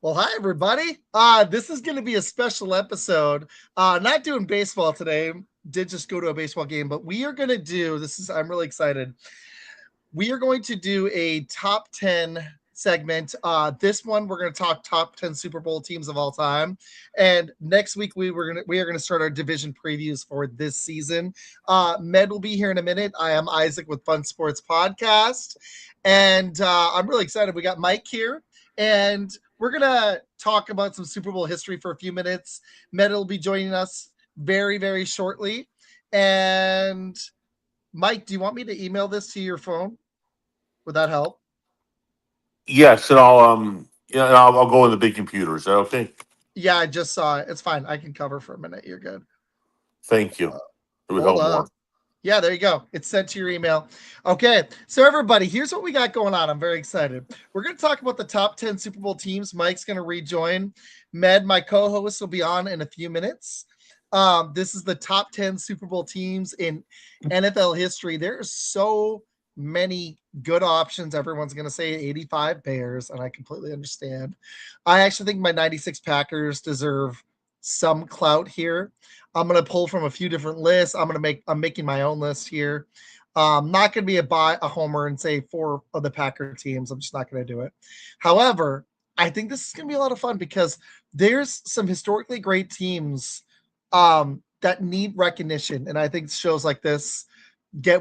Well, hi everybody. This is going to be a special episode. Not doing baseball today. Did just go to a baseball game, but we are going to do this is I'm really excited. We are going to do a top 10 segment. This one we're going to talk top 10 Super Bowl teams of all time. And next week we are going to start our division previews for this season. Med will be here in a minute. I am Isaac with Fun Sports Podcast. And I'm really excited. We got Mike here. And we're going to talk about some Super Bowl history for a few minutes. Med will be joining us very, very shortly. And Mike, do you want me to email this to your phone? Would that help? Yes, and I'll go in the big computer. Is that okay? Yeah, I just saw it. It's fine. I can cover for a minute. You're good. Thank you. Uh, It would hold help up. more. Yeah, there you go. It's sent to your email. Okay, so everybody, here's what we got going on. I'm very excited. We're going to talk about the top 10 Super Bowl teams. Mike's going to rejoin. Med, my co host, will be on in a few minutes. This is the top 10 Super Bowl teams in NFL history. There are so many good options. Everyone's going to say 85 Bears, and I completely understand. I actually think my 96 Packers deserve some clout here. I'm going to pull from a few different lists. I'm making my own list here. Not going to be a homer and say four of the Packer teams. I'm just not going to do it. However, I think this is going to be a lot of fun because there's some historically great teams that need recognition, and I think shows like this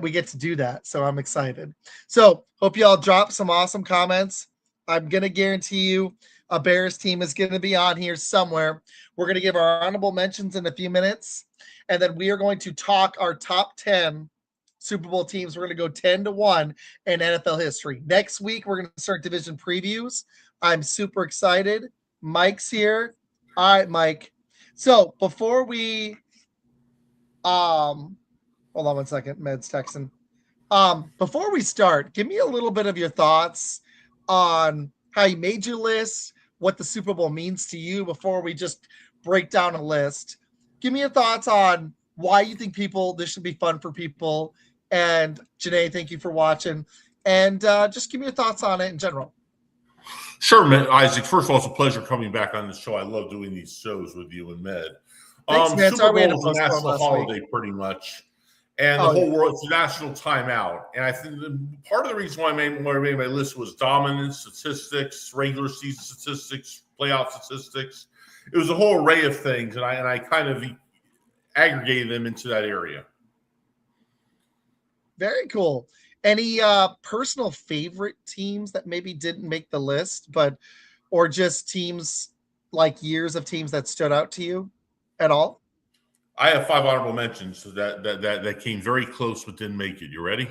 we get to do that. So I'm excited. So hope you all drop some awesome comments. I'm gonna guarantee you a Bears team is gonna be on here somewhere. We're gonna give our honorable mentions in a few minutes, and then we are going to talk our top 10 Super Bowl teams. We're gonna go 10-1 in NFL history. Next week, we're gonna start division previews. I'm super excited. Mike's here. All right, Mike. So before we hold on one second, Med's texting. Before we start, give me a little bit of your thoughts on how you made your list, what the Super Bowl means to you before we just break down a list. Give me your thoughts on why you think this should be fun for people. And Janae, thank you for watching. And just give me your thoughts on it in general. Sure, Isaac. First of all, it's a pleasure coming back on the show. I love doing these shows with you and Med. Thanks, man. Super Sorry we had to Bowl is a postpone national last week. holiday, pretty much, and the Oh, whole yeah. world, it's a national timeout. And I think part of the reason why I made my list was dominance statistics, regular season statistics, playoff statistics. It was a whole array of things, and I kind of aggregated them into that area. Very cool. Any personal favorite teams that maybe didn't make the list, or just teams like years of teams that stood out to you at all? I have 5 honorable mentions that came very close but didn't make it. You ready?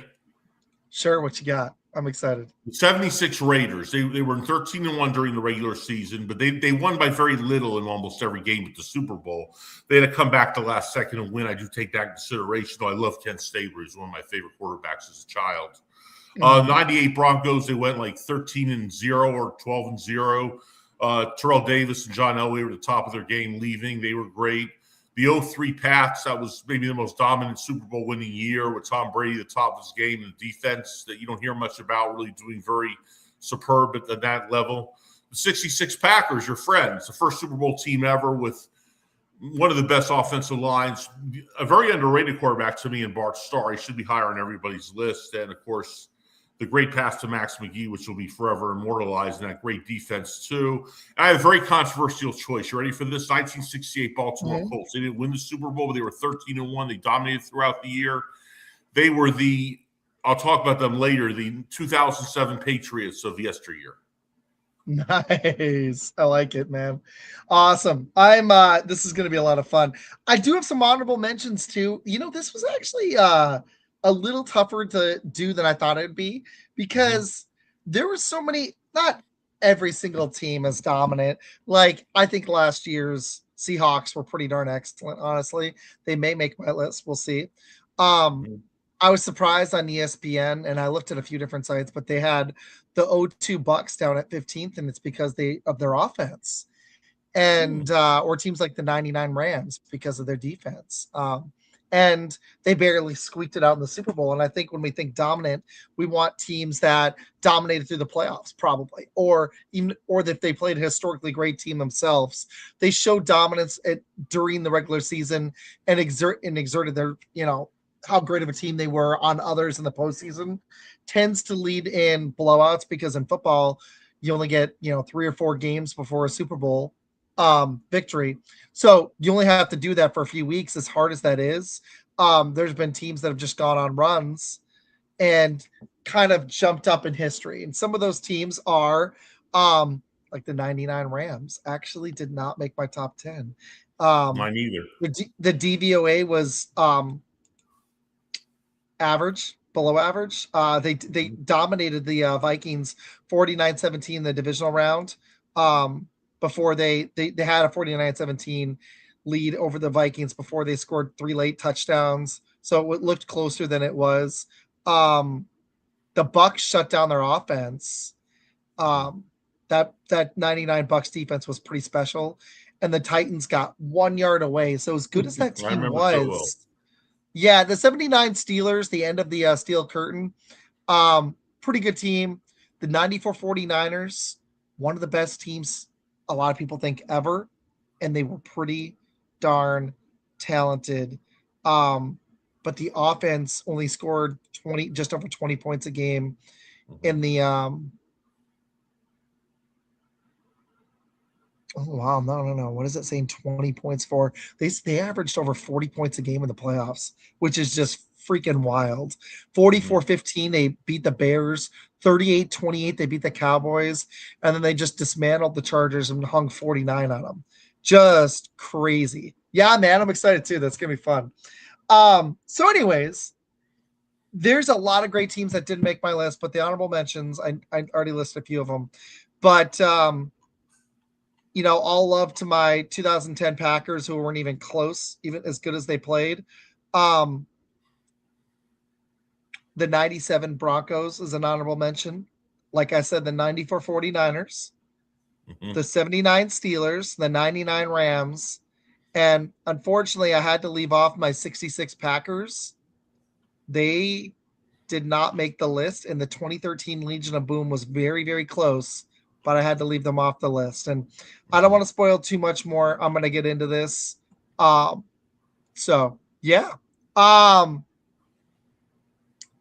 Sure, what you got? I'm excited. The 76 Raiders, they were 13-1 during the regular season, but they won by very little in almost every game at the Super Bowl. They had to come back the last second and win. I do take that into consideration, though I love Kent Stabler. He's one of my favorite quarterbacks as a child. 98 Broncos, they went like 13-0 or 12-0. Terrell Davis and John Elway were at the top of their game leaving. They were great. The 03 Pats, that was maybe the most dominant Super Bowl winning year with Tom Brady at the top of his game and the defense that you don't hear much about, really doing very superb at that level. The 66 Packers, your friends, the first Super Bowl team ever with one of the best offensive lines, a very underrated quarterback to me in Bart Starr. He should be higher on everybody's list. And, of course, the great pass to Max McGee, which will be forever immortalized in that great defense, too. And I have a very controversial choice. You ready for this? 1968 Baltimore Colts. They didn't win the Super Bowl, but they were 13-1. They dominated throughout the year. They were I'll talk about them later, the 2007 Patriots of yesteryear. Nice. I like it, man. Awesome. This is going to be a lot of fun. I do have some honorable mentions too. This was actually a little tougher to do than I thought it'd be because there were so many, not every single team is dominant. Like, I think last year's Seahawks were pretty darn excellent, honestly. They may make my list. We'll see. I was surprised on ESPN, and I looked at a few different sites, but they had the 0-2 Bucks down at 15th, and it's because of their offense, and or teams like the 99 Rams because of their defense. and they barely squeaked it out in the Super Bowl. And I think when we think dominant, we want teams that dominated through the playoffs, probably, or if they played a historically great team themselves, they showed dominance during the regular season and exerted their, how great of a team they were on others in the postseason. Tends to lead in blowouts because in football, you only get 3 or 4 games before a Super Bowl victory. So you only have to do that for a few weeks, as hard as that is. There's been teams that have just gone on runs and kind of jumped up in history. And some of those teams are like the 99 Rams actually did not make my top 10. Mine either. The DVOA was average, below average. They dominated the Vikings 49-17 in the divisional round. Before they had a 49-17 lead over the Vikings before they scored 3 late touchdowns. So it looked closer than it was. The Bucs shut down their offense. That 99 Bucs defense was pretty special. And the Titans got 1 yard away. So as good as that team was, so well. Yeah, the 79 Steelers, the end of the steel curtain, pretty good team. The 94 49ers, one of the best teams a lot of people think ever, and they were pretty darn talented. But the offense only scored just over 20 points a game in the oh wow, no. What is it saying 20 points for? They averaged over 40 points a game in the playoffs, which is just freaking wild. 44-15, they beat the Bears. 38-28, they beat the Cowboys, and then they just dismantled the Chargers and hung 49 on them. Just crazy. Yeah, man, I'm excited too. That's gonna be fun. So anyways, there's a lot of great teams that didn't make my list, but the honorable mentions, I already listed a few of them. But all love to my 2010 Packers, who weren't even close, even as good as they played. The 97 Broncos is an honorable mention. Like I said, the 94 49ers, the 79 Steelers, the 99 Rams, and unfortunately, I had to leave off my 66 Packers. They did not make the list, and the 2013 Legion of Boom was very, very close, but I had to leave them off the list. And I don't want to spoil too much more. I'm going to get into this. So, yeah.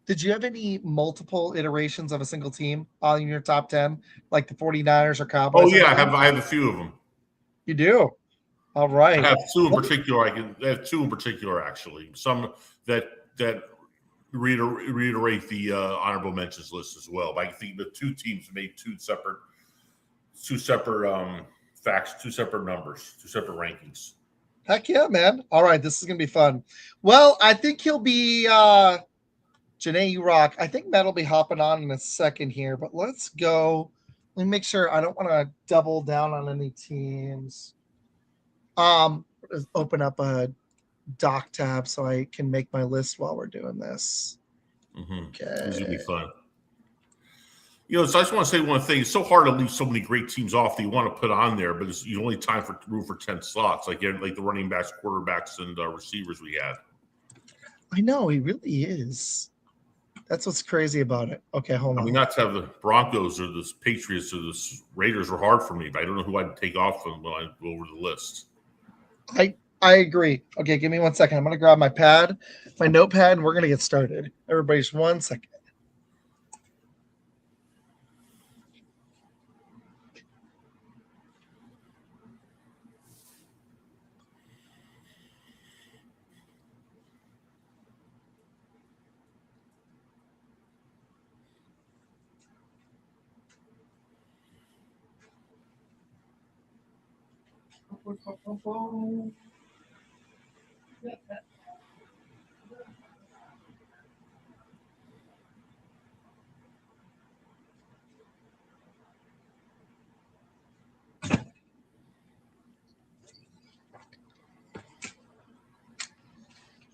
Did you have any multiple iterations of a single team on your top 10, like the 49ers or Cowboys? Oh, yeah, I have a few of them. You do? All right. I have two in particular. I have two in particular, actually. Some that reiterate the honorable mentions list as well. But I think the two teams made two separate facts, two separate numbers, two separate rankings. Heck yeah, man. All right, this is going to be fun. Well, I think he'll be Janae, you rock. I think Matt will be hopping on in a second here, but let's go. Let me make sure I don't want to double down on any teams. Open up a doc tab so I can make my list while we're doing this. Okay. This is going to be fun. So I just want to say one thing. It's so hard to leave so many great teams off that you want to put on there, but it's only time for room for 10 slots, like the running backs, quarterbacks, and receivers we had. I know, he really is. That's what's crazy about it. Okay, hold on. I mean, not to have the Broncos or the Patriots or the Raiders were hard for me, but I don't know who I'd take off when I go over the list. I agree. Okay, give me 1 second. I'm going to grab my notepad, and we're going to get started. Everybody's 1 second.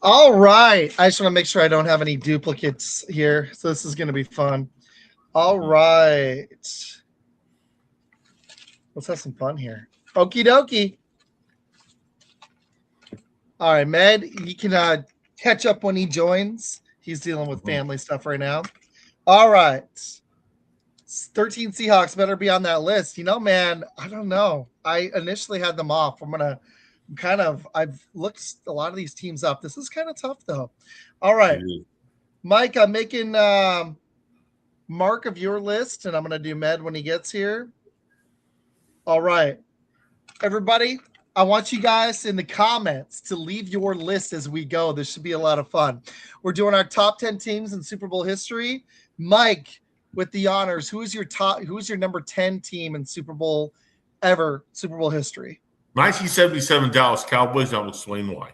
All right. I just want to make sure I don't have any duplicates here. So this is going to be fun. All right. Let's have some fun here. Okie dokie. All right, Med, you can catch up when he joins. He's dealing with family stuff right now. All right. 13 Seahawks better be on that list. You know, man, I don't know. I initially had them off. I've looked a lot of these teams up. This is kind of tough, though. All right. Mike, I'm making mark of your list, and I'm going to do Med when he gets here. All right. Everybody, I want you guys in the comments to leave your list as we go. This should be a lot of fun. We're doing our top 10 teams in Super Bowl history. Mike, with the honors, who's your number 10 team in Super Bowl history? 1977 Dallas Cowboys. I'll explain why.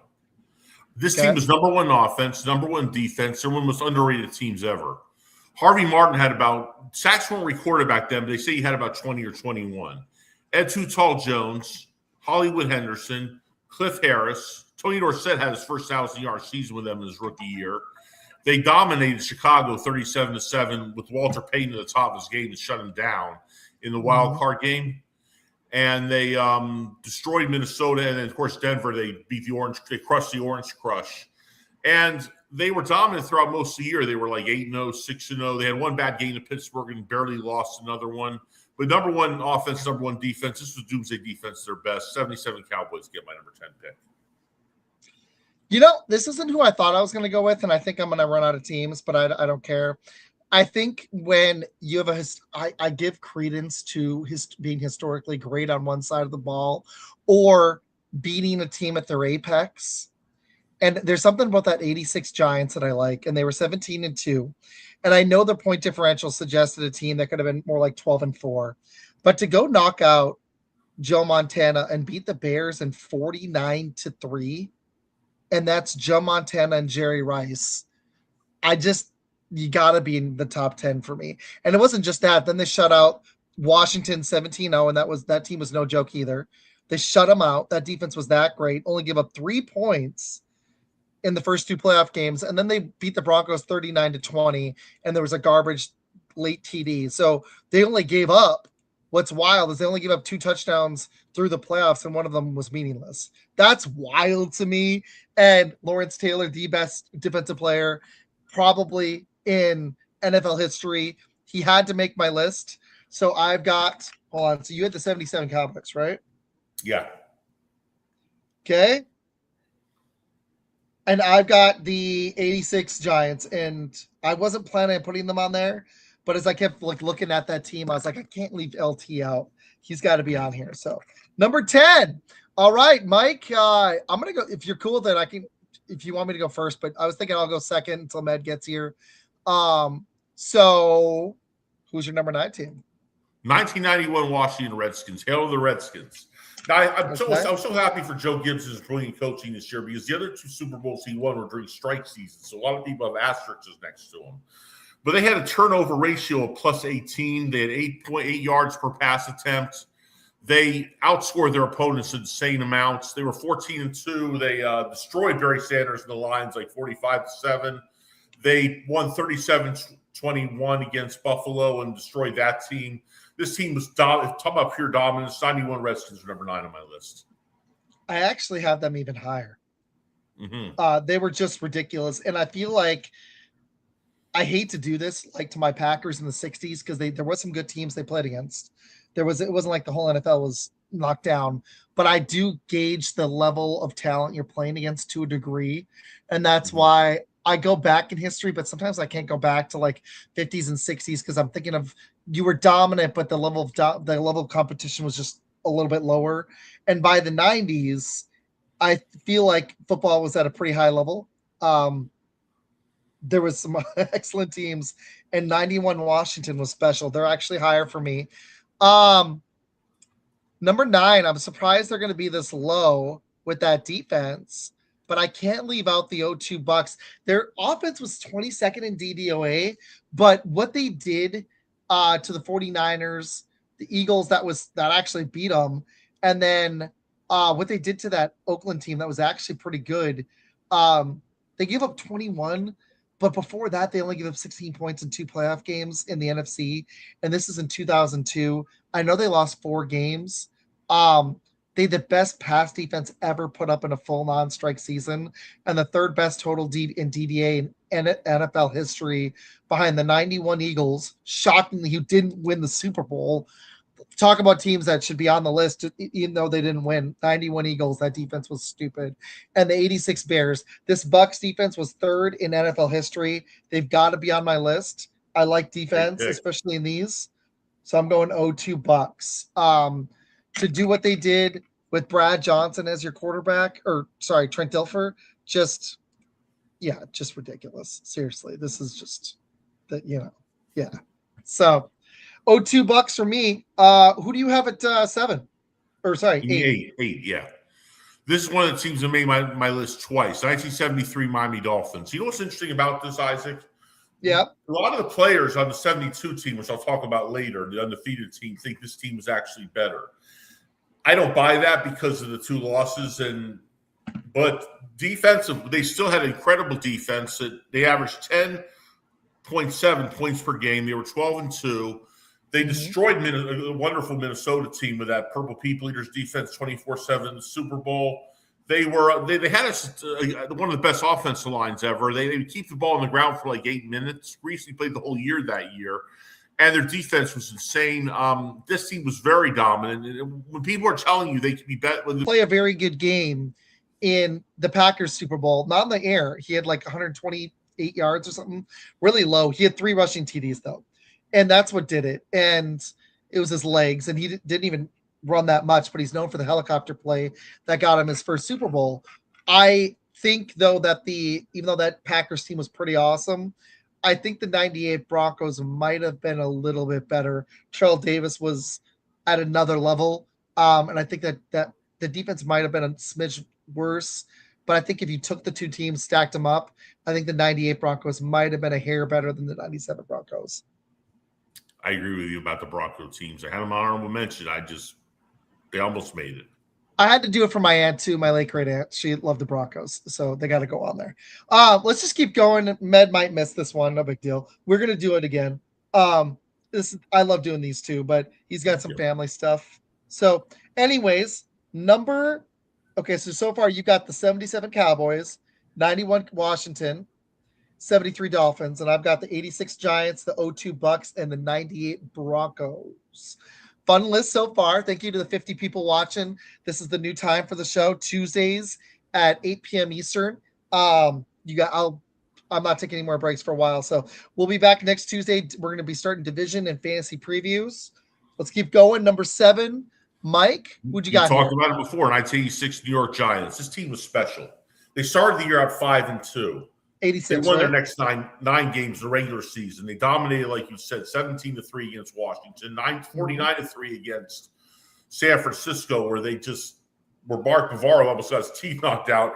This team was number one offense, number one defense. They're one of the most underrated teams ever. Harvey Martin had about, sacks weren't recorded back then, but they say he had about 20 or 21. Ed Too Tall Jones, Hollywood Henderson, Cliff Harris. Tony Dorsett had his first 1,000-yard season with them in his rookie year. They dominated Chicago 37-7 with Walter Payton at the top of his game to shut him down in the wild card game. And they destroyed Minnesota. And then, of course, Denver, they crushed the Orange Crush. And they were dominant throughout most of the year. They were like 8-0, 6-0. They had one bad game to Pittsburgh and barely lost another one. But number one offense, number one defense. This was Doomsday defense, their best. 77 Cowboys get my number 10 pick. You know, this isn't who I thought I was going to go with, and I think I'm going to run out of teams, but I don't care. I think when you have I give credence to being historically great on one side of the ball or beating a team at their apex. And there's something about that 86 Giants that I like, and they were 17-2. And I know the point differential suggested a team that could have been more like 12-4. But to go knock out Joe Montana and beat the Bears in 49-3, and that's Joe Montana and Jerry Rice, you got to be in the top 10 for me. And it wasn't just that. Then they shut out Washington 17-0, and that team was no joke either. They shut them out. That defense was that great. Only give up 3 points in the first 2 playoff games, and then they beat the Broncos 39-20, and there was a garbage late TD. So they only gave up. What's wild is they only gave up 2 touchdowns through the playoffs, and one of them was meaningless. That's wild to me. And Lawrence Taylor, the best defensive player probably in NFL history. He had to make my list. So I've got, hold on. So you had the 77 Cowboys, right? Yeah. Okay. And I've got the 86 Giants, and I wasn't planning on putting them on there, but as I kept looking at that team, I was like, I can't leave LT out. He's got to be on here. So number 10. All right, Mike, I'm going to go, if you're cool with it, I can, if you want me to go first, but I was thinking I'll go second until Med gets here. So who's your number 9 team? 1991 Washington Redskins. Hail to the Redskins. Now, I'm so happy for Joe Gibbs's brilliant coaching this year because the other 2 Super Bowls he won were during strike season. So a lot of people have asterisks next to him. But they had a turnover ratio of plus 18. They had 8.8 yards per pass attempt. They outscored their opponents insane amounts. They were 14-2. They destroyed Barry Sanders and the Lions like 45-7. They won 37-21 against Buffalo and destroyed that team. This team was talking about pure dominance. 91 Redskins are number 9 on my list. I actually have them even higher. They were just ridiculous. And I feel like I hate to do this, like to my Packers in the 60s, because there was some good teams they played against. It wasn't like the whole NFL was knocked down, but I do gauge the level of talent you're playing against to a degree. And that's why I go back in history, but sometimes I can't go back to like 50s and 60s because I'm thinking of you were dominant, but the level of competition was just a little bit lower. And by the 90s, I feel like football was at a pretty high level. There was some excellent teams, and 91 Washington was special. They're actually higher for me. Number 9, I'm surprised they're going to be this low with that defense, but I can't leave out the 0-2 Bucks. Their offense was 22nd in DVOA, but what they did to the 49ers, the Eagles, that actually beat them, and then what they did to that Oakland team that was actually pretty good. They gave up 21, but before that, they only gave up 16 points in 2 playoff games in the NFC, and this is in 2002. I know they lost 4 games, They had the best pass defense ever put up in a full non-strike season, and the third best total in DVA in NFL history, behind the 91 Eagles, shockingly, who didn't win the Super Bowl. Talk about teams that should be on the list, even though they didn't win. 91 Eagles, that defense was stupid. And the 86 Bears. This Bucs defense was third in NFL history. They've got to be on my list. I like defense, especially in these. So I'm going 0-2 Bucs. To do what they did with Brad Johnson as your quarterback, Trent Dilfer, just ridiculous. Seriously, this is just that, yeah. So 0-2 Bucs for me. Who do you have at 7? Or sorry, 8. 8, yeah. This is one of the teams that made my list twice. 1973 Miami Dolphins. You know what's interesting about this, Isaac? Yeah. A lot of the players on the 72 team, which I'll talk about later, the undefeated team, think this team is actually better. I don't buy that because of the 2 losses, but defensive, they still had incredible defense. They averaged 10.7 points per game. They were 12-2. They destroyed a wonderful Minnesota team with that Purple People Eaters defense, 24/7 Super Bowl. They had one of the best offensive lines ever. They would keep the ball on the ground for like 8 minutes. Recently played the whole year that year. And their defense was insane. This team was very dominant. And when people are telling you they can be better, play a very good game in the Packers Super Bowl, not in the air. He had like 128 yards or something, really low. He had 3 rushing TDs though, and that's what did it. And it was his legs, and he didn't even run that much. But he's known for the helicopter play that got him his first Super Bowl. I think though that even though that Packers team was pretty awesome, I think the 98 Broncos might have been a little bit better. Terrell Davis was at another level. And I think that the defense might have been a smidge worse. But I think if you took the 2 teams, stacked them up, I think the 98 Broncos might have been a hair better than the 97 Broncos. I agree with you about the Bronco teams. I had them on honorable mention. They almost made it. I had to do it for my aunt too, my late great aunt. She loved the Broncos, so they got to go on there. Let's just keep going. Med might miss this one, no big deal. We're gonna do it again. I love doing these too, but he's got some family stuff. So, anyways, so far you got the 77 Cowboys, 91 Washington, 73 Dolphins, and I've got the 86 Giants, the 0-2 Bucs, and the 98 Broncos. Fun list so far. Thank you to the 50 people watching. This is the new time for the show, Tuesdays at 8 p.m. Eastern. I'm not taking any more breaks for a while, so we'll be back next Tuesday. We're going to be starting division and fantasy previews. Let's keep going. Number 7, Mike. Who'd you got? Talked about it before, and 86 New York Giants. This team was special. They started the year out 5-2. 86. They won their next nine games in the regular season. They dominated, like you said, 17-3 against Washington, 49-3 against San Francisco, where they just were Mark Bavaro almost got his teeth knocked out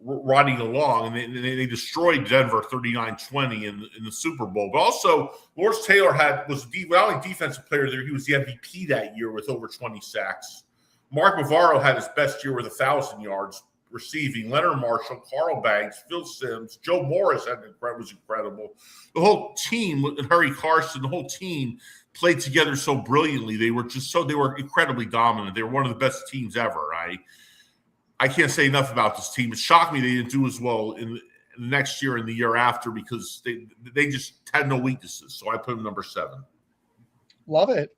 riding along, and they destroyed Denver 39-20 in the Super Bowl. But also, Lawrence Taylor was the only defensive player there. He was the MVP that year with over 20 sacks. Mark Bavaro had his best year with 1,000 yards receiving. Leonard Marshall, Carl Banks, Phil Simms, Joe Morris was incredible. The whole team, Harry Carson, the whole team played together so brilliantly. They were incredibly dominant. They were one of the best teams ever. I can't say enough about this team. It shocked me they didn't do as well in the next year and the year after because they just had no weaknesses. So I put them number 7. Love it.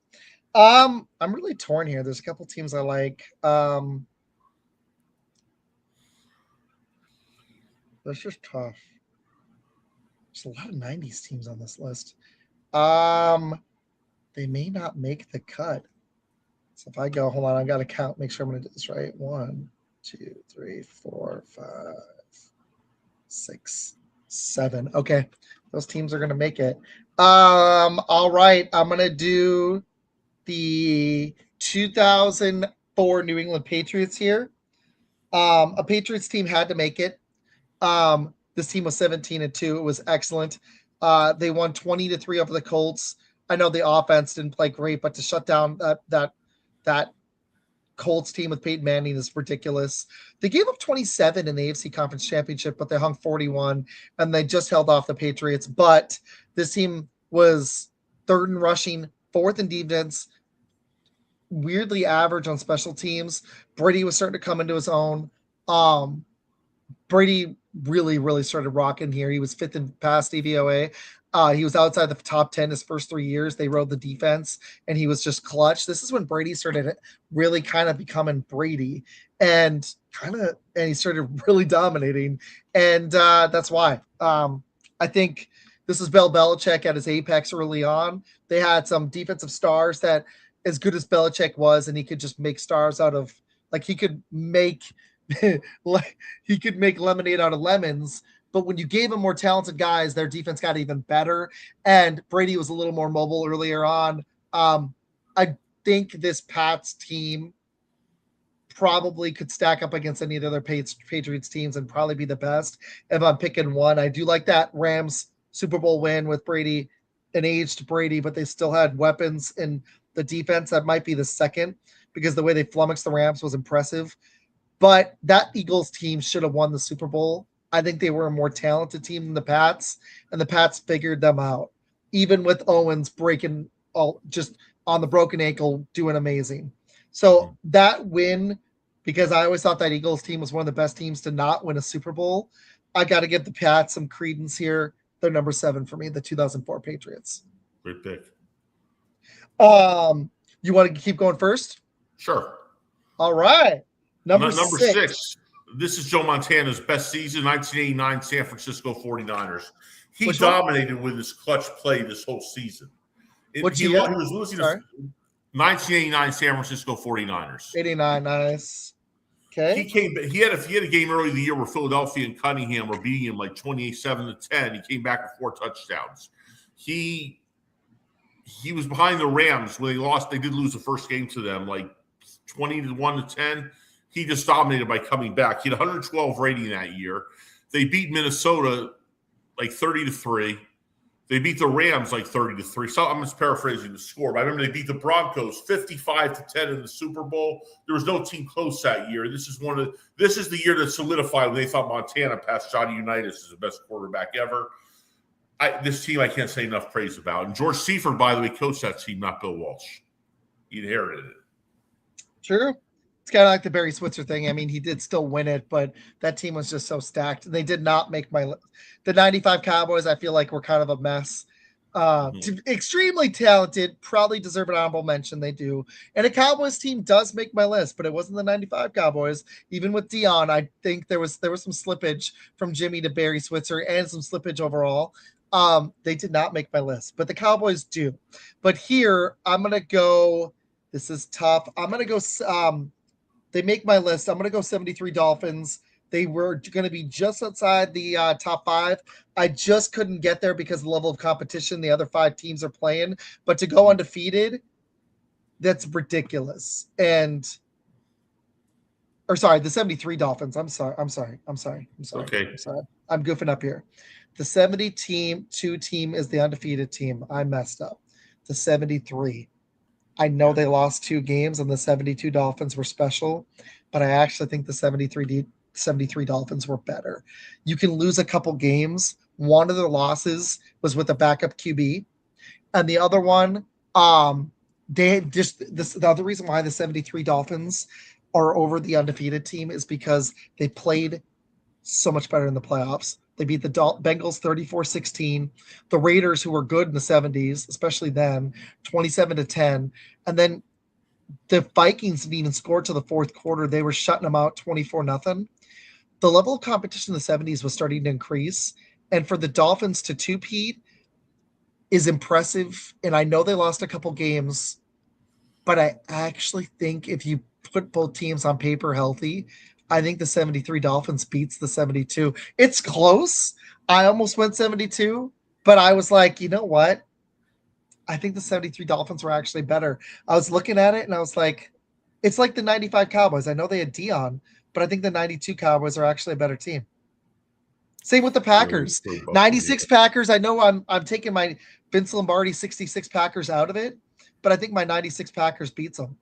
I'm really torn here. There's a couple teams I like. That's just tough. There's a lot of 90s teams on this list. They may not make the cut. So if I go, hold on, I got to count, make sure I'm going to do this right. 1, 2, 3, 4, 5, 6, 7. Okay. Those teams are going to make it. All right. I'm going to do the 2004 New England Patriots here. A Patriots team had to make it. This team was 17-2. It was excellent. They won 20-3 over the Colts. I know the offense didn't play great, but to shut down that Colts team with Peyton Manning is ridiculous. They gave up 27 in the AFC Conference Championship, but they hung 41, and they just held off the Patriots. But this team was 3rd in rushing, 4th in defense, weirdly average on special teams. Brady was starting to come into his own. Brady really started rocking here. He was fifth in pass DVOA. He was outside the top 10 his first 3 years. They rode the defense, and he was just clutch. This is when Brady started really kind of becoming Brady, and he started really dominating, and that's why. I think this is Bill Belichick at his apex early on. They had some defensive stars that, as good as Belichick was, and he could just make stars out of, like, he could make like he could make lemonade out of lemons. But when you gave him more talented guys, their defense got even better. And Brady was a little more mobile earlier on. I think this Pats team probably could stack up against any of the other Patriots teams and probably be the best. If I'm picking one, I do like that Rams Super Bowl win with Brady, an aged Brady, but they still had weapons in the defense. That might be the second, because the way they flummoxed the Rams was impressive. But that Eagles team should have won the Super Bowl. I think they were a more talented team than the Pats, and the Pats figured them out. Even with Owens breaking just on the broken ankle, doing amazing. So that win, because I always thought that Eagles team was one of the best teams to not win a Super Bowl, I got to give the Pats some credence here. They're number 7 for me, the 2004 Patriots. Great pick. You want to keep going first? Sure. All right. Number 6. This is Joe Montana's best season, 1989 San Francisco 49ers. He dominated with his clutch play this whole season. He was losing 1989 San Francisco 49ers. 89, nice. Okay. He had a game early in the year where Philadelphia and Cunningham were beating him like 28-7-10. He came back with 4 touchdowns. He was behind the Rams when they lost. They did lose the first game to them, like 20-1-10. He just dominated by coming back. He had 112 rating that year. They beat Minnesota like 30-3. They beat the Rams like 30-3. So I'm just paraphrasing the score, but I remember they beat the Broncos 55-10 in the Super Bowl. There was no team close that year. This is the year that solidified when they thought Montana passed Johnny Unitas as the best quarterback ever. This team I can't say enough praise about. And George Seifert, by the way, coached that team, not Bill Walsh. He inherited it. True. It's kind of like the Barry Switzer thing. I mean, he did still win it, but that team was just so stacked. They did not make my list. The 95 Cowboys, I feel like, were kind of a mess. Extremely talented, probably deserve an honorable mention. They do. And a Cowboys team does make my list, but it wasn't the 95 Cowboys. Even with Dion, I think there was some slippage from Jimmy to Barry Switzer and some slippage overall. They did not make my list, but the Cowboys do. But here, I'm going to go. This is tough. I'm going to go. They make my list. I'm going to go 73 Dolphins. They were going to be just outside the top 5. I just couldn't get there because of the level of competition the other 5 teams are playing. But to go undefeated, that's ridiculous. The 73 Dolphins. I'm sorry. Okay. I'm sorry. I'm goofing up here. The 72 team is the undefeated team. I messed up. The 73. I know they lost 2 games and the 72 Dolphins were special, but I actually think the 73 Dolphins were better. You can lose a couple games. One of the losses was with a backup QB, and the other one, the other reason why the 73 Dolphins are over the undefeated team is because they played so much better in the playoffs. They beat the Bengals 34-16. The Raiders, who were good in the 70s, especially them, 27-10. And then the Vikings didn't even score to the fourth quarter. They were shutting them out 24-0. The level of competition in the 70s was starting to increase. And for the Dolphins to two-peat is impressive. And I know they lost a couple games, but I actually think if you put both teams on paper healthy, I think the 73 Dolphins beats the 72. It's close. I almost went 72, but I was like, you know what? I think the 73 Dolphins were actually better. I was looking at it and I was like, it's like the 95 Cowboys. I know they had Dion, but I think the 92 Cowboys are actually a better team. Same with the Packers. 96 Packers. I know I'm taking my Vince Lombardi 66 Packers out of it, but I think my 96 Packers beats them.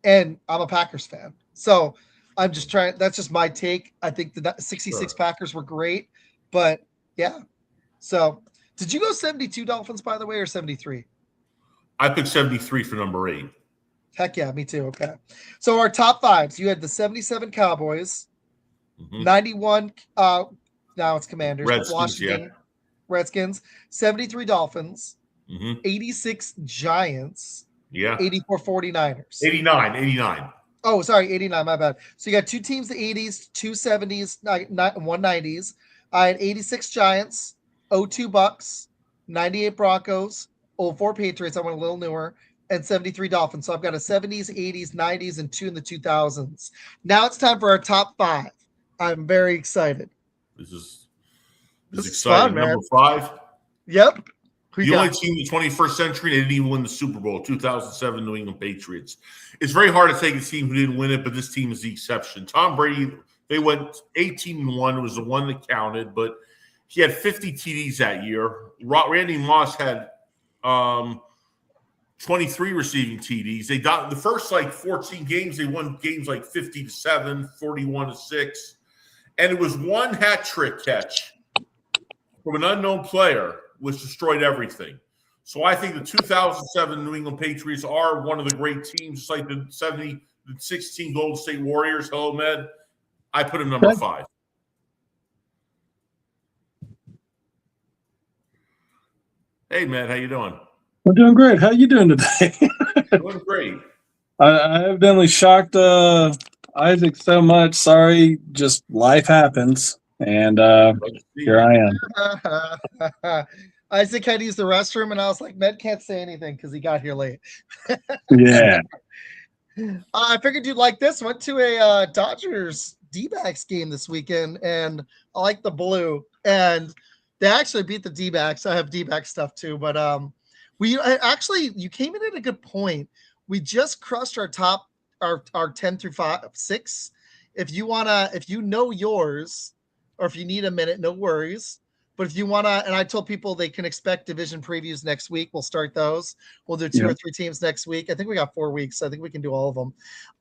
And I'm a Packers fan. So I'm just trying. That's just my take. I think the 66 Packers were great, but yeah. So did you go 72 Dolphins, by the way, or 73? I picked 73 for number 8. Heck yeah, me too. Okay. So our top fives, you had the 77 Cowboys, 91, now it's Commanders, but Redskins, Washington Redskins, 73 Dolphins, yeah. 86 Giants, Yeah. 84 49ers. 89. Oh, sorry, 89, my bad. So you got two teams, the 80s, two 70s, 190s. I had 86 Giants, 02 Bucks, 98 Broncos, 04 Patriots. I went a little newer, and 73 Dolphins. So I've got a 70s, 80s, 90s, and two in the 2000s. Now it's time for our top five. I'm very excited. This is fun, exciting. man. Number 5. Yep. The only team in the 21st century that didn't even win the Super Bowl, 2007 New England Patriots. It's very hard to take a team who didn't win it, but this team is the exception. Tom Brady, they went 18-1, was the one that counted, but he had 50 TDs that year. Randy Moss had 23 receiving TDs. They got the first 14 games, they won games 50-7, 41-6, and it was one hat trick catch from an unknown player, which destroyed everything. So I think the 2007 New England Patriots are one of the great teams, just like the 16 Golden State Warriors. Hello, Med. I put him number 5. Hey, Med, how you doing? I'm doing great. How you doing today? Doing great. I evidently shocked Isaac so much. Sorry, just life happens. And here I am. Isaac had to use the restroom, and I was like, Med can't say anything because he got here late. Yeah. I figured you'd like this. Went to a Dodgers D-backs game this weekend, and I like the blue. And they actually beat the D-backs. I have D-back stuff too, but you came in at a good point. We just crushed our 10 through 6. If you know yours, or if you need a minute, no worries. But if you want to, and I told people they can expect division previews next week. We'll start those. We'll do 2 or 3 teams next week. I think we got 4 weeks. So I think we can do all of them.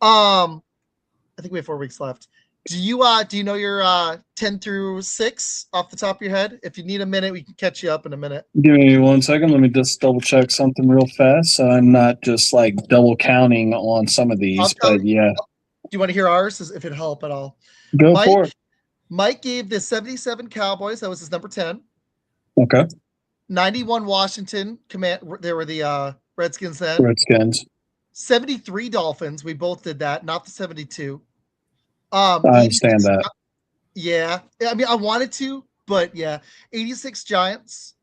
I think we have 4 weeks left. Do you know your 10 through 6 off the top of your head? If you need a minute, we can catch you up in a minute. Give me 1 second. Let me just double check something real fast. So I'm not just double counting on some of these, but yeah. Do you want to hear ours if it help at all? Go for it. Mike gave the 77 Cowboys. That was his number 10. Okay. 91 Washington command. They were the Redskins then. Redskins. 73 Dolphins. We both did that, not the 72. I understand that. Yeah. I mean, I wanted to, but yeah. 86 Giants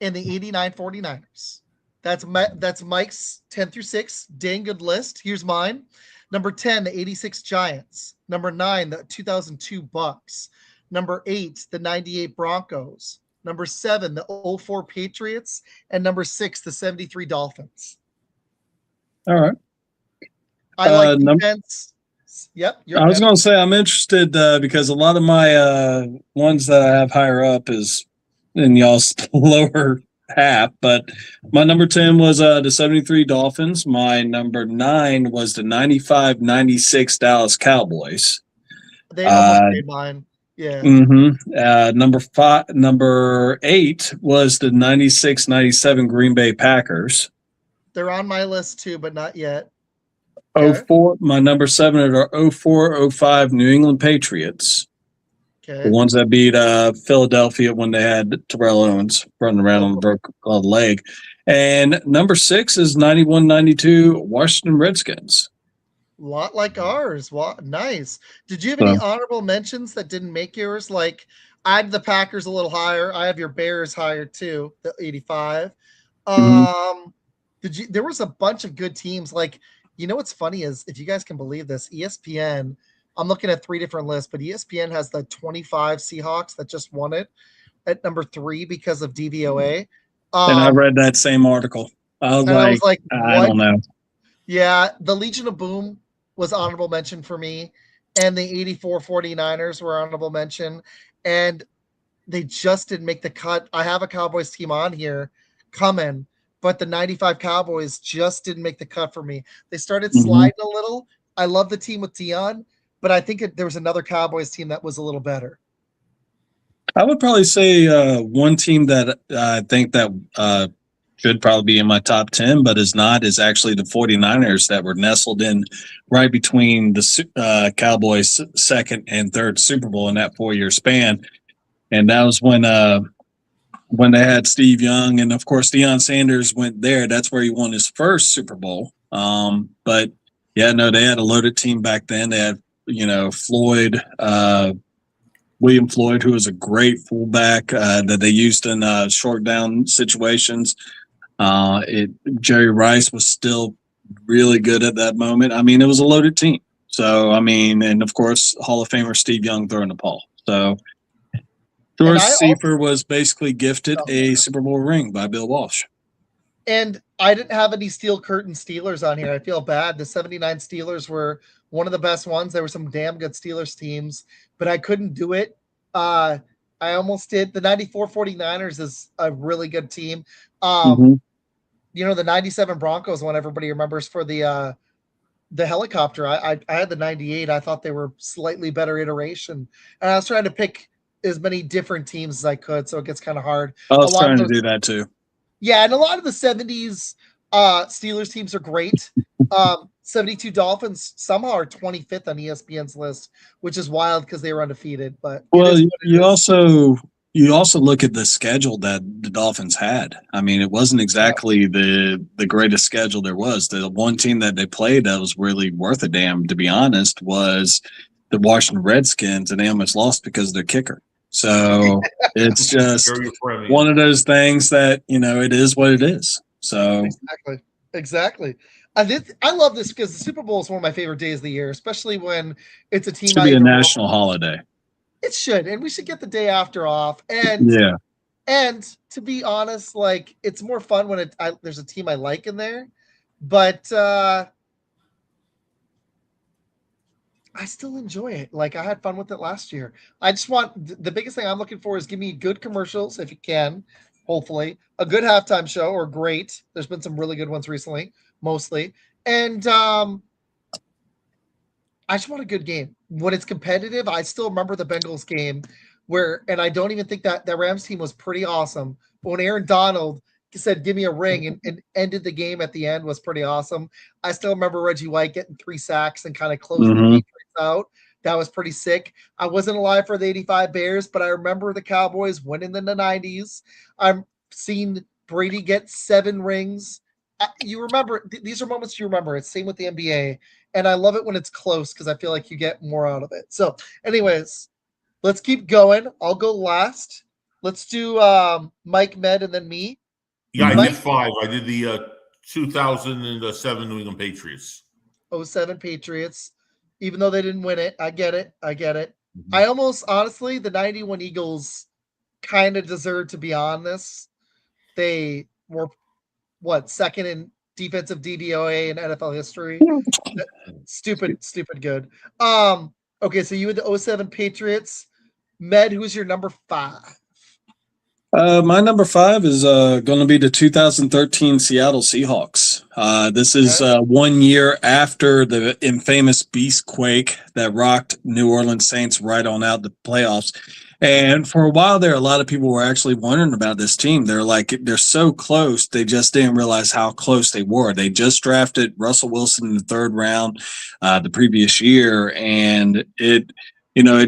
and the 89 49ers. That's Mike's 10 through 6. Dang good list. Here's mine. Number 10, the 86 Giants. Number 9, the 2002 Bucks. Number 8, the 98 Broncos. Number 7, the 04 Patriots. And number 6, the 73 Dolphins. All right. I like defense. Yep. I was going to say I'm interested because a lot of my ones that I have higher up is in y'all's lower half, but my number 10 was the 73 Dolphins. My number 9 was the 95-96 Dallas Cowboys. They almost made mine. Yeah. Number 8 was the 96-97 Green Bay Packers. They're on my list too, but not yet. 04. My number 7 are 04-05 New England Patriots. Okay. The ones that beat Philadelphia when they had Terrell Owens running around on the broke leg. And number 6 is 91-92 Washington Redskins. A lot like ours. Nice. Did you have any honorable mentions that didn't make yours? Like, I had the Packers a little higher. I have your Bears higher too, the 85. There was a bunch of good teams. Like, what's funny is, if you guys can believe this, ESPN, I'm looking at 3 different lists, but ESPN has the 25 Seahawks that just won it at number 3 because of DVOA. And I read that same article. I was like, I don't know. Yeah, the Legion of Boom was honorable mention for me, and the 84 49ers were honorable mention, and they just didn't make the cut. I have a Cowboys team on here coming, but the 95 Cowboys just didn't make the cut for me. They started sliding a little. I love the team with Dion, but I think there was another Cowboys team that was a little better. I would probably say one team that I think that should probably be in my top 10, but is not, is actually the 49ers that were nestled in right between the Cowboys' second and third Super Bowl in that 4-year span. And that was when they had Steve Young, and of course Deion Sanders went there. That's where he won his first Super Bowl. But yeah, no, they had a loaded team back then. They had, Floyd, William Floyd, who was a great fullback that they used in short down situations. Jerry Rice was still really good at that moment. I mean, it was a loaded team. So, I mean, and of course, Hall of Famer Steve Young throwing the ball. So, George Seifert was basically gifted a Super Bowl ring by Bill Walsh. And I didn't have any Steel Curtain Steelers on here. I feel bad. The 79 Steelers were one of the best ones. There were some damn good Steelers teams, but I couldn't do it. I almost did. The 94 49ers is a really good team. The 97 Broncos one everybody remembers for the helicopter. I had the 98. I thought they were slightly better iteration. And I was trying to pick as many different teams as I could, so it gets kind of hard. I was trying to do that too. Yeah, and a lot of the 70s Steelers teams are great. 72 Dolphins somehow are 25th on ESPN's list, which is wild because they were undefeated. But you also look at the schedule that the Dolphins had. I mean, it wasn't exactly the greatest schedule there was. The one team that they played that was really worth a damn, to be honest, was the Washington Redskins, and they almost lost because of their kicker. So it's just one of those things that, it is what it is. So exactly. I love this because the Super Bowl is one of my favorite days of the year, especially when it's a team. It should be a national holiday. It should, and we should get the day after off. And yeah, and to be honest, like it's more fun when there's a team I like in there, but I still enjoy it. Like I had fun with it last year. I just want the biggest thing I'm looking for is give me good commercials if you can, hopefully a good halftime show or great. There's been some really good ones recently, mostly, and I just want a good game. When it's competitive, I still remember the Bengals game and I don't even think that Rams team was pretty awesome. But when Aaron Donald said, "Give me a ring," and ended the game at the end was pretty awesome. I still remember Reggie White getting 3 sacks and kind of closing the Patriots out. That was pretty sick. I wasn't alive for the 85 Bears, but I remember the Cowboys winning in the 90s. I've seen Brady get 7 rings. You remember, these are moments you remember. It's same with the NBA. And I love it when it's close because I feel like you get more out of it. So anyways, let's keep going. I'll go last. Let's do Mike, Med, and then me. Yeah, I did 5. I did the 2007 New England Patriots. 07 Patriots. Even though they didn't win it. I get it. Mm-hmm. I almost, honestly, the 91 Eagles kind of deserve to be on this. They were, second in defensive DVOA in NFL history? Stupid good. Okay, so you had the 07 Patriots. Med, who's your number 5? My number 5 is going to be the 2013 Seattle Seahawks. This is 1 year after the infamous beast quake that rocked New Orleans Saints right on out the playoffs. And for a while there, a lot of people were actually wondering about this team. They're like, they're so close. They just didn't realize how close they were. They just drafted Russell Wilson in the 3rd round the previous year. And it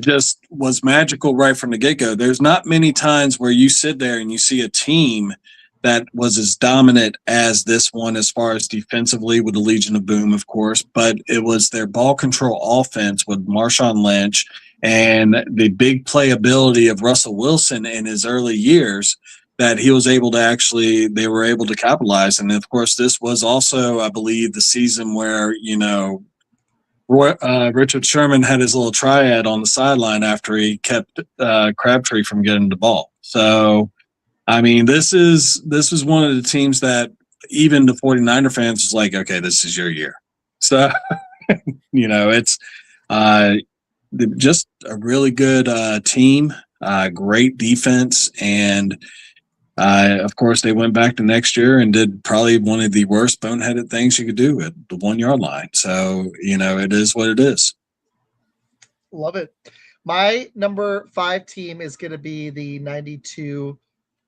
just was magical right from the get-go. There's not many times where you sit there and you see a team that was as dominant as this one as far as defensively with the Legion of Boom, of course, but it was their ball control offense with Marshawn Lynch and the big playability of Russell Wilson in his early years that he was able to they were able to capitalize. And of course, this was also, I believe, the season where, Richard Sherman had his little triad on the sideline after he kept Crabtree from getting the ball. So, I mean, this is one of the teams that even the 49er fans was like, okay, this is your year. So, it's just a really good team, great defense, and of course, they went back to next year and did probably one of the worst boneheaded things you could do at the 1-yard line. So, it is what it is. Love it. My number 5 team is going to be the 92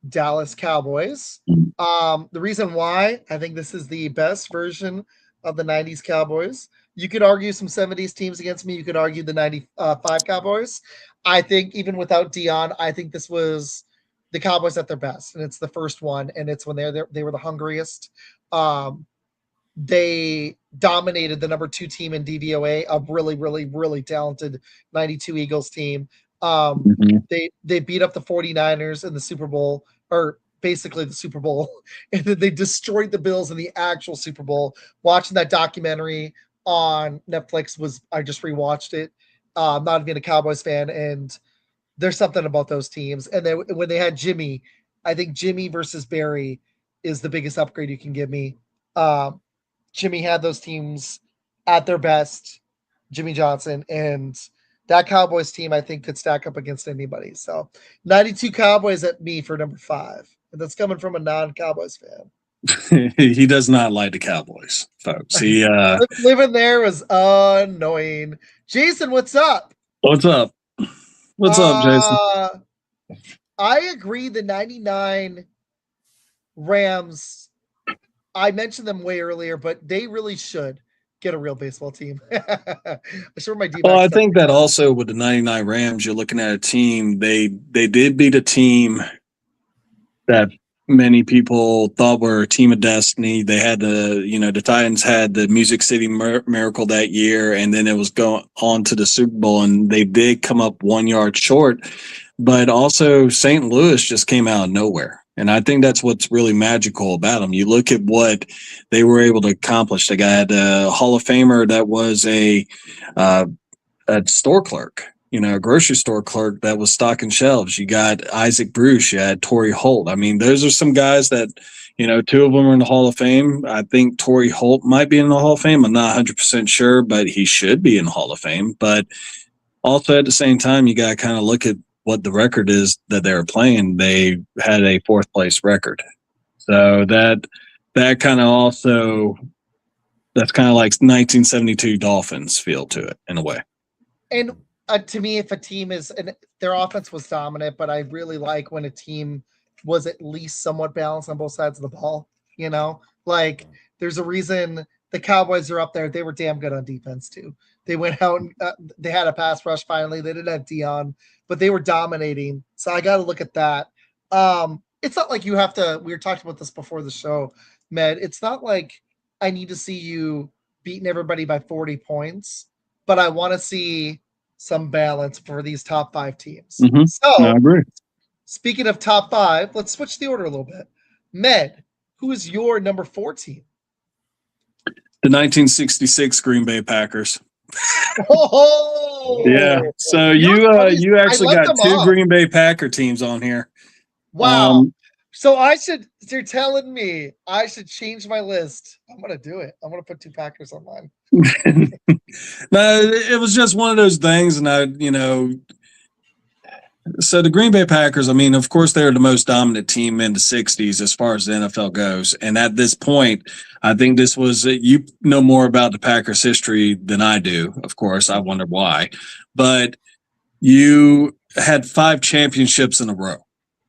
Dallas Cowboys. The reason why I think this is the best version of the 90s Cowboys. You could argue some 70s teams against me. You could argue the 95 Cowboys. I think even without Dion, I think this was the Cowboys at their best. And it's the first one. And it's when they were the hungriest. They dominated the number 2 team in DVOA, a really, really, really talented 92 Eagles team. They beat up the 49ers in the Super Bowl, or basically the Super Bowl, and then they destroyed the Bills in the actual Super Bowl. Watching that documentary on Netflix I just rewatched it. I'm not even a Cowboys fan, and there's something about those teams. And then when they had Jimmy, I think Jimmy versus Barry is the biggest upgrade you can give me. Jimmy had those teams at their best, Jimmy Johnson, and that Cowboys team, I think, could stack up against anybody. So 92 Cowboys at me for number 5. And that's coming from a non-Cowboys fan. He does not like the Cowboys, folks. He living there was annoying. Jason, what's up? What's up? What's up, Jason? I agree. The 99 Rams, I mentioned them way earlier, but they really should get a real baseball team. I think that also with the 99 Rams, you're looking at a team. They did beat a team that many people thought were a team of destiny. They had the Titans had the Music City Miracle that year, and then it was going on to the Super Bowl, and they did come up 1 yard short. But also St. Louis just came out of nowhere. And I think that's what's really magical about them. You look at what they were able to accomplish. They got a Hall of Famer that was a store clerk, a grocery store clerk that was stocking shelves. You got Isaac Bruce. You had Torrey Holt. I mean, those are some guys that, 2 of them are in the Hall of Fame. I think Torrey Holt might be in the Hall of Fame. I'm not 100% sure, but he should be in the Hall of Fame. But also at the same time, you got to kind of look at what the record is that they were playing. They had a 4th place record. So that kind of also, that's kind of like 1972 Dolphins feel to it in a way. And to me, if a team and their offense was dominant, but I really like when a team was at least somewhat balanced on both sides of the ball, like there's a reason the Cowboys are up there. They were damn good on defense too. They went out and they had a pass rush finally. They didn't have Dion, but they were dominating. So I got to look at that. It's not like you have to, we were talking about this before the show, Med. It's not like I need to see you beating everybody by 40 points, but I want to see some balance for these top 5 teams. So I agree. Speaking of top 5, let's switch the order a little bit. Med, who is your number 4 team? The 1966 Green Bay Packers. Oh yeah. So you actually got 2 Green Bay Packer teams on here. Wow. So you're telling me I should change my list. I'm gonna do it. I'm gonna put 2 Packers on mine. No, it was just one of those things, and so the Green Bay Packers, I mean, of course, they're the most dominant team in the 60s as far as the NFL goes. And at this point, I think this was, you know more about the Packers history than I do, of course. I wonder why. But you had 5 championships in a row.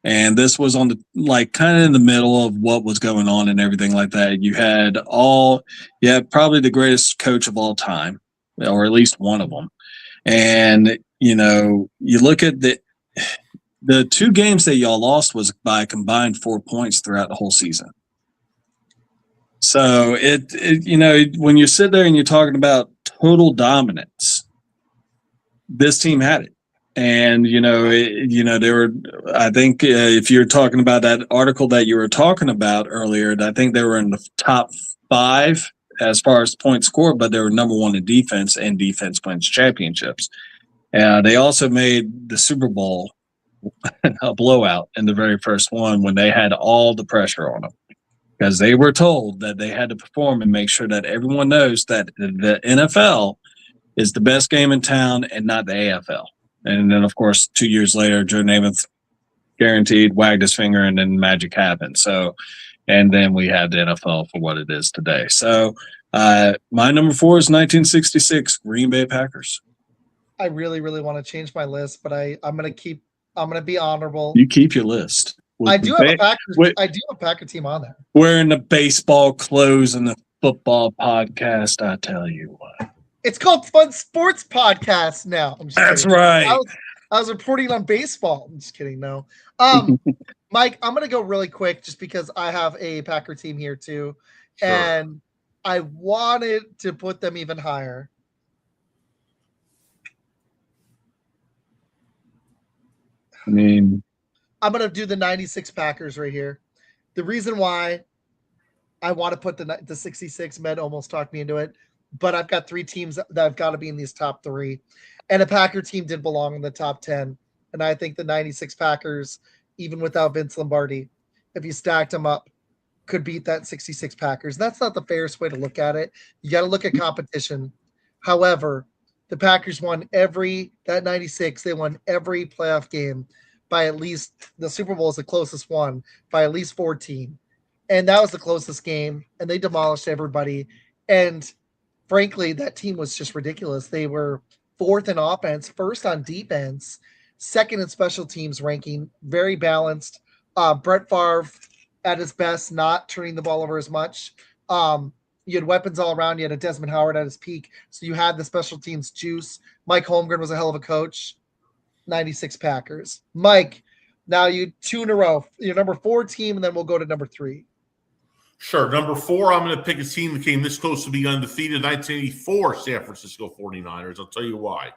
And this was on kind of in the middle of what was going on and everything like that. You had probably the greatest coach of all time, or at least one of them. And, you look at the 2 games that y'all lost was by a combined 4 points throughout the whole season. So when you sit there and you're talking about total dominance, this team had it. And, they were, I think if you're talking about that article that you were talking about earlier, I think they were in the top 5 as far as points scored, but they were number 1 in defense, and defense wins championships. They also made the Super Bowl a blowout in the very first one when they had all the pressure on them, because they were told that they had to perform and make sure that everyone knows that the NFL is the best game in town and not the AFL. And then, of course, 2 years later, Joe Namath guaranteed, wagged his finger, and then magic happened. So, and then we had the NFL for what it is today. So my number 4 is 1966 Green Bay Packers. I really, really want to change my list, but I'm going to be honorable. You keep your list. I do have a Packer team on there. Wearing the baseball clothes and the football podcast. I tell you what, it's called Fun Sports Podcast now. That's right. I was reporting on baseball. I'm just kidding. No, Mike, I'm gonna go really quick just because I have a Packer team here too, sure. And I wanted to put them even higher. I mean, I'm going to do the 96 Packers right here. The reason why I want to put the 66, Med almost talked me into it, but I've got 3 teams that have got to be in these top 3. And a Packer team did belong in the top 10. And I think the 96 Packers, even without Vince Lombardi, if you stacked them up, could beat that 66 Packers. That's not the fairest way to look at it. You got to look at competition. However, the Packers won that 96, they won every playoff game by at least, the Super Bowl is the closest one, by at least 14. And that was the closest game, and they demolished everybody. And frankly, that team was just ridiculous. They were 4th in offense, 1st on defense, 2nd in special teams ranking, very balanced. Brett Favre at his best, not turning the ball over as much. You had weapons all around. You had a Desmond Howard at his peak. So you had the special teams juice. Mike Holmgren was a hell of a coach. 96 Packers. Mike, now you 2 in a row. Your number 4 team, and then we'll go to number 3. Sure. Number 4, I'm going to pick a team that came this close to being undefeated, 1984 San Francisco 49ers. I'll tell you why.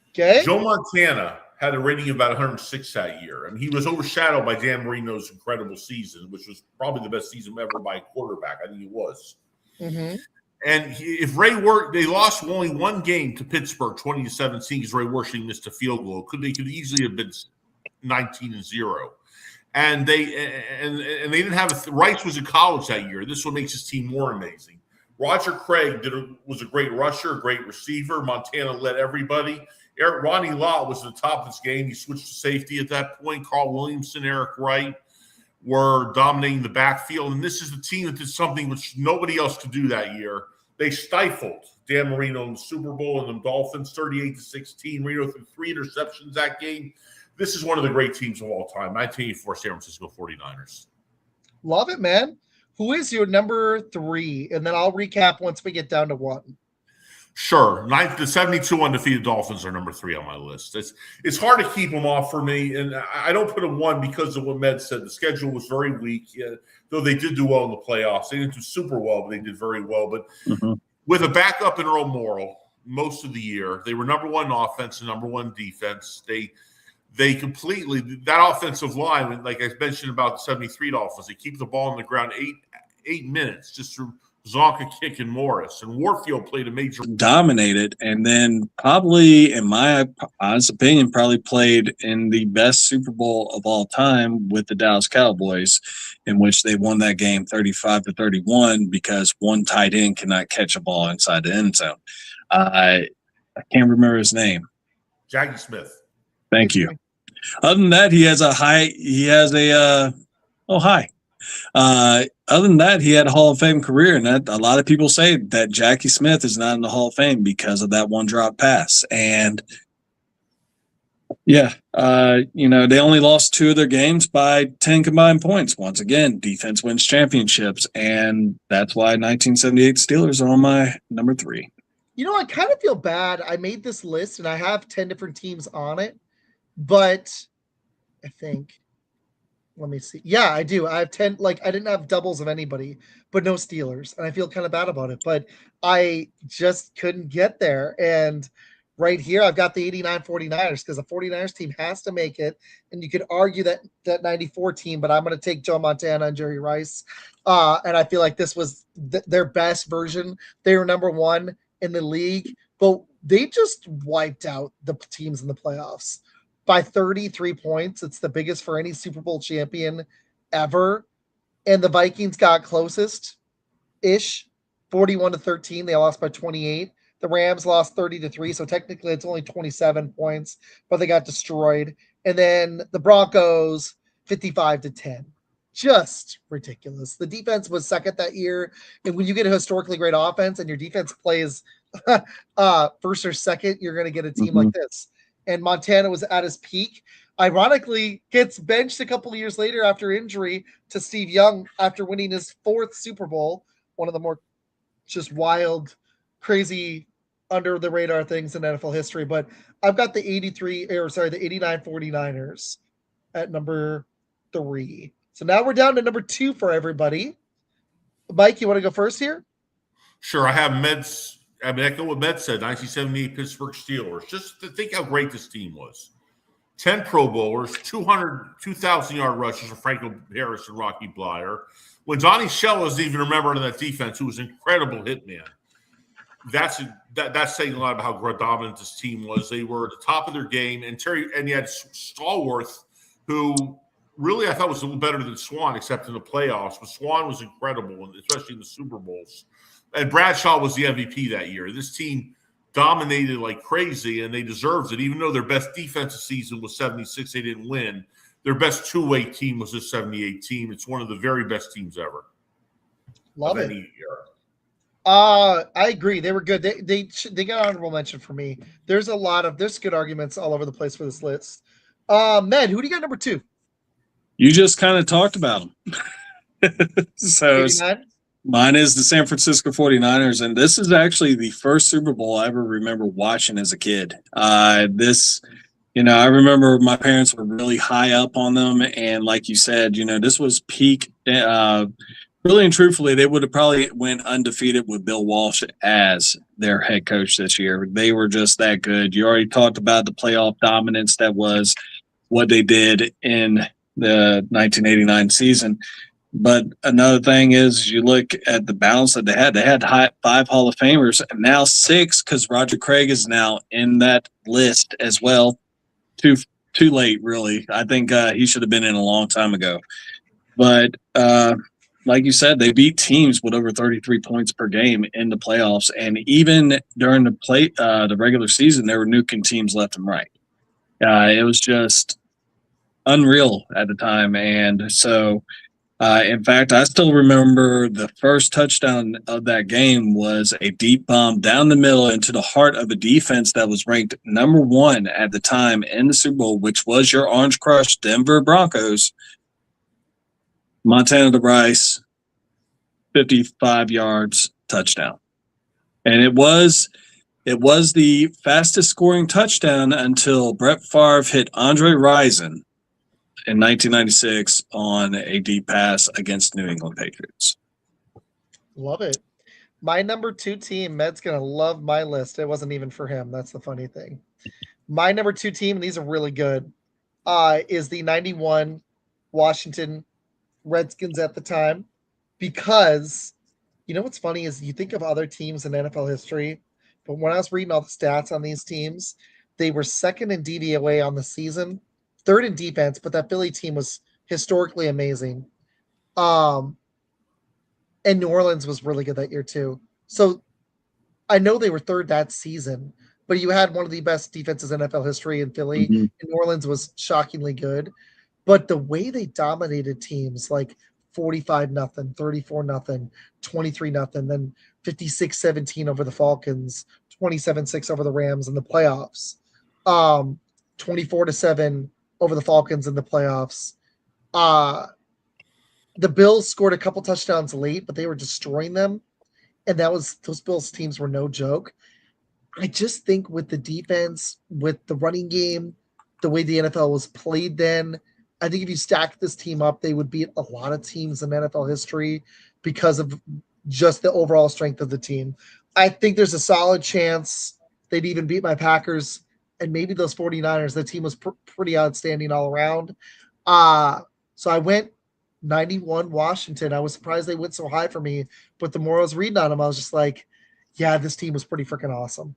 Okay. Joe Montana had a rating of about 106 that year, and he was overshadowed by Dan Marino's incredible season, which was probably the best season ever by a quarterback. I think it was. Mm-hmm. And if Ray they lost only 1 game to Pittsburgh, 20-17, because Ray Worshing missed a field goal. They could easily have been 19-0. And they didn't have Rice was in college that year. This one makes his team more amazing. Roger Craig was a great rusher, a great receiver. Montana led everybody. Ronnie Lott was at the top of this game. He switched to safety at that point. Carl Williamson, Eric Wright were dominating the backfield. And this is the team that did something which nobody else could do that year. They stifled Dan Marino in the Super Bowl and the Dolphins 38-16. Marino threw 3 interceptions that game. This is one of the great teams of all time, 1984 San Francisco 49ers. Love it, man. Who is your number 3? And then I'll recap once we get down to 1. Sure. The 72 undefeated Dolphins are number 3 on my list. It's hard to keep them off for me, and I don't put them 1 because of what Med said. The schedule was very weak, though they did do well in the playoffs. They didn't do super well, but they did very well. But with a backup in Earl Morrall most of the year, they were number 1 offense and number 1 defense. They completely – that offensive line, like I mentioned about the 73 Dolphins, they keep the ball on the ground 8 minutes just through – Zonka, Kick, and Morris. And Warfield played a major – dominated, and then probably, in my honest opinion, probably played in the best Super Bowl of all time with the Dallas Cowboys, in which they won that game 35-31 because one tight end cannot catch a ball inside the end zone. I can't remember his name. Jackie Smith. Thank you. Other than that, other than that, he had a Hall of Fame career, and a lot of people say that Jackie Smith is not in the Hall of Fame because of that one drop pass. And they only lost 2 of their games by 10 combined points. Once again, defense wins championships, and that's why 1978 Steelers are on my number 3. You know, I kind of feel bad. I made this list, and I have 10 different teams on it, but I think. Let me see. Yeah, I do. I have 10. Like, I didn't have doubles of anybody, but no Steelers. And I feel kind of bad about it, but I just couldn't get there. And right here, I've got the 89 49ers because the 49ers team has to make it. And you could argue that 94 team, but I'm going to take Joe Montana and Jerry Rice. And I feel like this was their best version. They were number 1 in the league, but they just wiped out the teams in the playoffs by 33 points. It's the biggest for any Super Bowl champion ever. And the Vikings got closest-ish, 41-13. They lost by 28. The Rams lost 30-3, so technically it's only 27 points, but they got destroyed. And then the Broncos, 55-10. Just ridiculous. The defense was second that year. And when you get a historically great offense and your defense plays first or second, you're going to get a team like this. and Montana was at his peak. Ironically, gets benched a couple of years later after injury to Steve Young after winning his 4th Super Bowl, one of the more just wild, crazy, under the radar things in NFL history. But I've got the 89 49ers at number 3. So now we're down to number 2 for everybody. Mike, you want to go first here? Sure. I have Meds. I mean, echo what Med said, 1978 Pittsburgh Steelers. Just to think how great this team was. 10 Pro Bowlers, 2,000-yard rushers for Franco Harris and Rocky Blyer. When Donnie Shell was even a member of that defense, who was an incredible hitman, that's saying a lot about how dominant this team was. They were at the top of their game, and you had Stallworth, who really I thought was a little better than Swan, except in the playoffs. But Swan was incredible, especially in the Super Bowls. And Bradshaw was the MVP that year. This team dominated like crazy, and they deserved it. Even though their best defensive season was 76, they didn't win. Their best two-way team was this 78 team. It's one of the very best teams ever. Love it. I agree. They were good. They got honorable mention for me. There's good arguments all over the place for this list. Med, who do you got number 2? You just kind of talked about them. So 89? Mine is the San Francisco 49ers, and this is actually the first Super Bowl I ever remember watching as a kid. I remember my parents were really high up on them, and like you said, this was peak. Really and truthfully, they would have probably went undefeated with Bill Walsh as their head coach this year. They were just that good. You already talked about the playoff dominance that was what they did in the 1989 season. But another thing is you look at the balance that they had. They had 5 Hall of Famers, and now 6 because Roger Craig is now in that list as well. Too late, really. I think he should have been in a long time ago. But like you said, they beat teams with over 33 points per game in the playoffs, and even during the regular season, they were nuking teams left and right. It was just unreal at the time, and so. In fact, I still remember the first touchdown of that game was a deep bomb down the middle into the heart of a defense that was ranked number 1 at the time in the Super Bowl, which was your Orange Crush Denver Broncos. Montana to Bryce, 55 yards, touchdown. And it was the fastest scoring touchdown until Brett Favre hit Andre Rison in 1996 on a deep pass against New England Patriots. Love it. My number 2 team, Med's going to love my list. It wasn't even for him. That's the funny thing. My number 2 team, and these are really good, is the 91 Washington Redskins at the time. Because, what's funny is you think of other teams in NFL history, but when I was reading all the stats on these teams, they were 2nd in DVOA on the season, 3rd in defense, but that Philly team was historically amazing. And New Orleans was really good that year too. So I know they were 3rd that season, but you had one of the best defenses in NFL history in Philly. Mm-hmm. And New Orleans was shockingly good. But the way they dominated teams like 45-0, 34-0, 23-0, then 56-17 over the Falcons, 27-6 over the Rams in the playoffs, 24-7 over the Falcons in the playoffs. The Bills scored a couple touchdowns late, but they were destroying them. And those Bills teams were no joke. I just think with the defense, with the running game, the way the NFL was played then, I think if you stacked this team up, they would beat a lot of teams in NFL history because of just the overall strength of the team. I think there's a solid chance they'd even beat my Packers and maybe those 49ers. The team was pretty outstanding all around. So I went 91 Washington. I was surprised they went so high for me, but the more I was reading on them, I was just like, yeah, this team was pretty freaking awesome.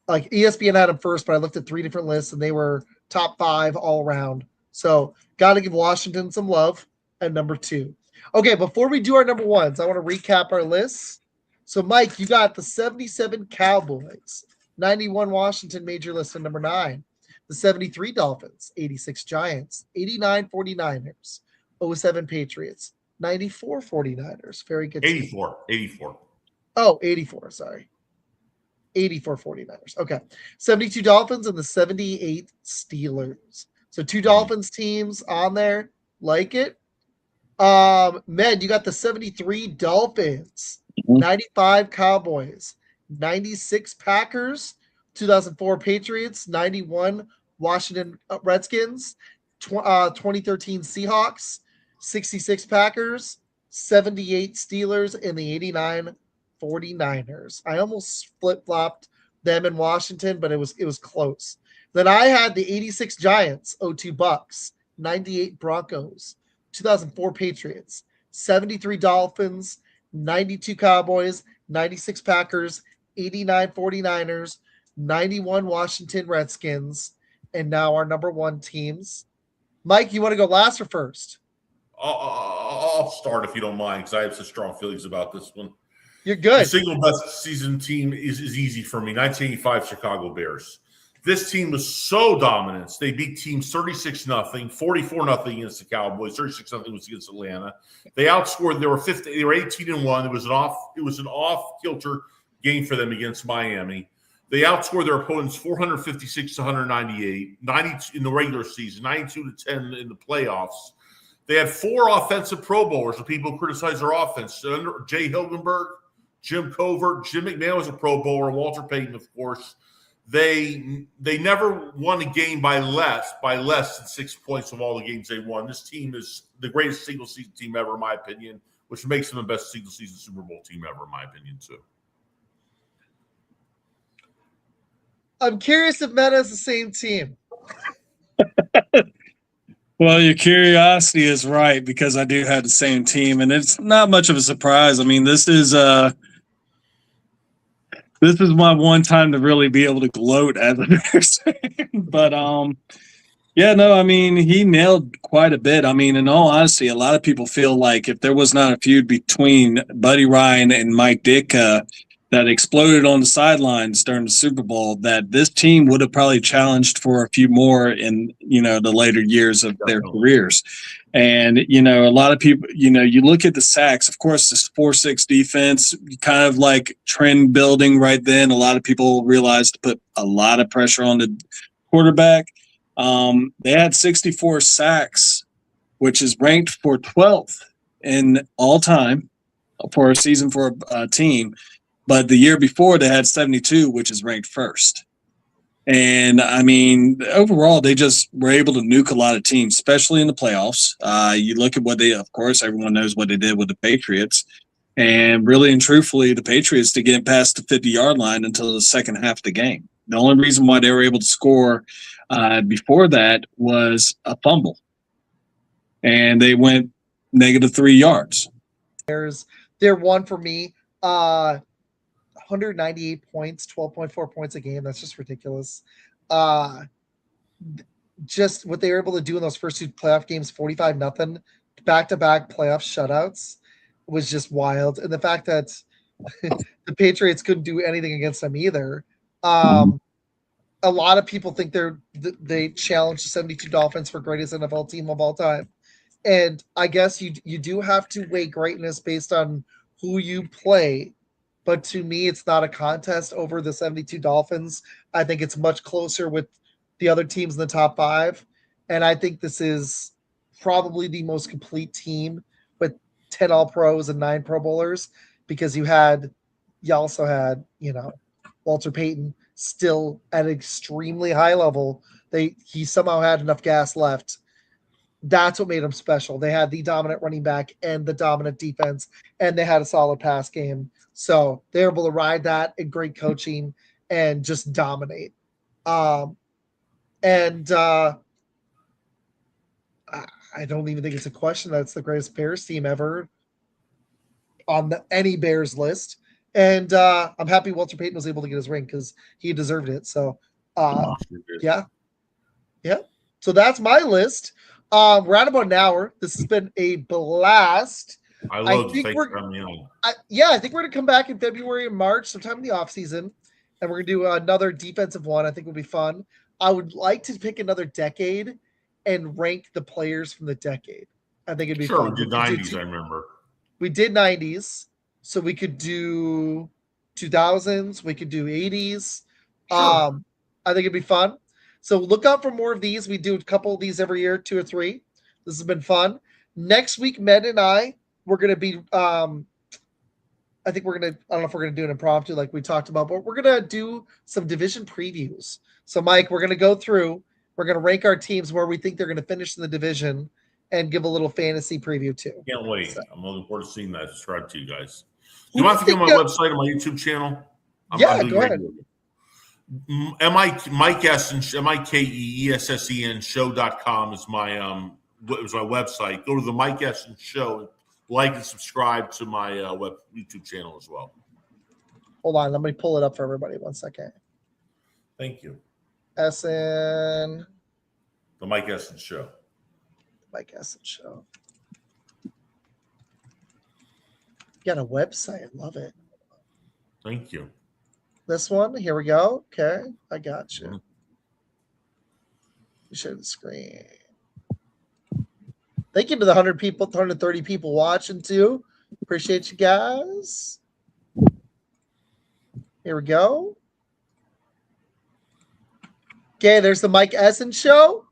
Like ESPN had them first, but I looked at 3 different lists and they were top 5 all around. So got to give Washington some love at number 2. Okay, before we do our number 1s, I want to recap our lists. So Mike, you got the 77 Cowboys. 91 Washington made your list at number 9. The 73 Dolphins, 86 Giants, 89 49ers, 07 Patriots, 94 49ers. Very good. 84. Oh, 84, sorry. 84 49ers. Okay. 72 Dolphins and the 78 Steelers. So 2 Dolphins teams on there. Like it. Man, you got the 73 Dolphins, 95 Cowboys, 96 Packers, 2004 Patriots, 91 Washington Redskins, 2013 Seahawks, 66 Packers, 78 Steelers, and the 89 49ers. I almost flip-flopped them in Washington, but it was close. Then I had the 86 Giants, 02 Bucks, 98 Broncos, 2004 Patriots, 73 Dolphins, 92 Cowboys, 96 Packers, 89 49ers, 91 Washington Redskins, and now our number 1 teams. Mike, you want to go last or first? I'll start if you don't mind, because I have such strong feelings about this one. You're good. The single best season team is easy for me. 1985 Chicago Bears. This team was so dominant. They beat teams 36-0, 44-0 against the Cowboys, 36-0 was against Atlanta. They outscored. They were 18-1. It was an off-kilter game for them against Miami. They outscored their opponents 456-198, 90 in the regular season, 92-10 in the playoffs. They had 4 offensive Pro Bowlers. The people criticize their offense. Jay Hilgenberg, Jim Covert, Jim McMahon was a Pro Bowler, Walter Payton, of course. They never won a game by less than 6 points of all the games they won. This team is the greatest single season team ever, in my opinion, which makes them the best single season Super Bowl team ever, in my opinion, too. I'm curious if Meta is the same team. Well, your curiosity is right, because I do have the same team, and it's not much of a surprise. I mean, this is my one time to really be able to gloat as a Bears fan. But yeah, no, I mean, he nailed quite a bit. I mean, in all honesty, a lot of people feel like if there was not a feud between Buddy Ryan and Mike Ditka that exploded on the sidelines during the Super Bowl, that this team would have probably challenged for a few more in, the later years of their careers. And, a lot of people, you look at the sacks, of course, this 4-6 defense, kind of like trend building right then. A lot of people realized to put a lot of pressure on the quarterback. They had 64 sacks, which is ranked for 12th in all time for a season for a team. But the year before, they had 72, which is ranked first. And, I mean, overall, they just were able to nuke a lot of teams, especially in the playoffs. You look at what of course, everyone knows what they did with the Patriots. And really and truthfully, the Patriots didn't get past the 50-yard line until the second half of the game. The only reason why they were able to score before that was a fumble. And they went -3 yards. They're one for me. 198 points, 12.4 points a game. That's just ridiculous. Just what they were able to do in those first 2 playoff games, 45-0, back-to-back playoff shutouts, was just wild. And the fact that the Patriots couldn't do anything against them either. A lot of people think they challenged the 72 Dolphins for greatest NFL team of all time. And I guess you do have to weigh greatness based on who you play. But to me, it's not a contest over the 72 Dolphins. I think it's much closer with the other teams in the top 5. And I think this is probably the most complete team with 10 All-Pros and 9 Pro Bowlers, because you also had, Walter Payton still at an extremely high level. He somehow had enough gas left. That's what made him special. They had the dominant running back and the dominant defense, and they had a solid pass game. So they're able to ride that and great coaching and just dominate. I don't even think it's a question that's the greatest Bears team ever on any Bears list. And I'm happy Walter Payton was able to get his ring because he deserved it. So, yeah. So that's my list. We're at about an hour. This has been a blast. I love to think I'm young. I think we're going to come back in February and March, sometime in the off season, and we're going to do another defensive one. I think will be fun. I would like to pick another decade and rank the players from the decade. I think it'd be fun. We did 90s, I remember. We did 90s, so we could do 2000s. We could do 80s. Sure. I think it'd be fun. So look out for more of these. We do a couple of these every year, 2 or 3. This has been fun. Next week, Med and we're going to be, I think I don't know if we're going to do an impromptu like we talked about, but we're going to do some division previews. So Mike, we're going to go through, we're going to rank our teams where we think they're going to finish in the division and give a little fantasy preview too. Can't wait. So, I'm looking forward to seeing that. Subscribe to you guys. You want to get on my website or my YouTube channel? I'm go ahead. Mike Essen, MikeESSEN show.com is my website. Go to the Mike Essen Show, like and subscribe to my YouTube channel as well. Hold on, let me pull it up for everybody. 1 second. Thank you. Essen. The Mike Essen Show. Mike Essen Show. You got a website. I love it. Thank you. This one, here we go. Okay, I got you. Mm-hmm. You share the screen. Thank you to the 100 people, 130 people watching too. Appreciate you guys. Here we go. Okay, there's the Mike Essen Show.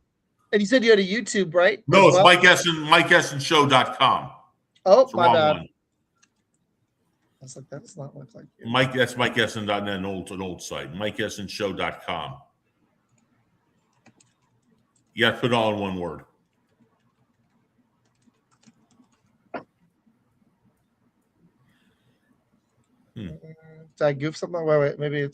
And you said you had a YouTube, right? No, it's Mike Essen, MikeEssenShow.com. Oh, my bad. One. I was like, that does not look like you. That's MikeEssen.net, an old site. MikeEssenShow.com. You got to put it all in one word. Did I goof something? Wait, maybe.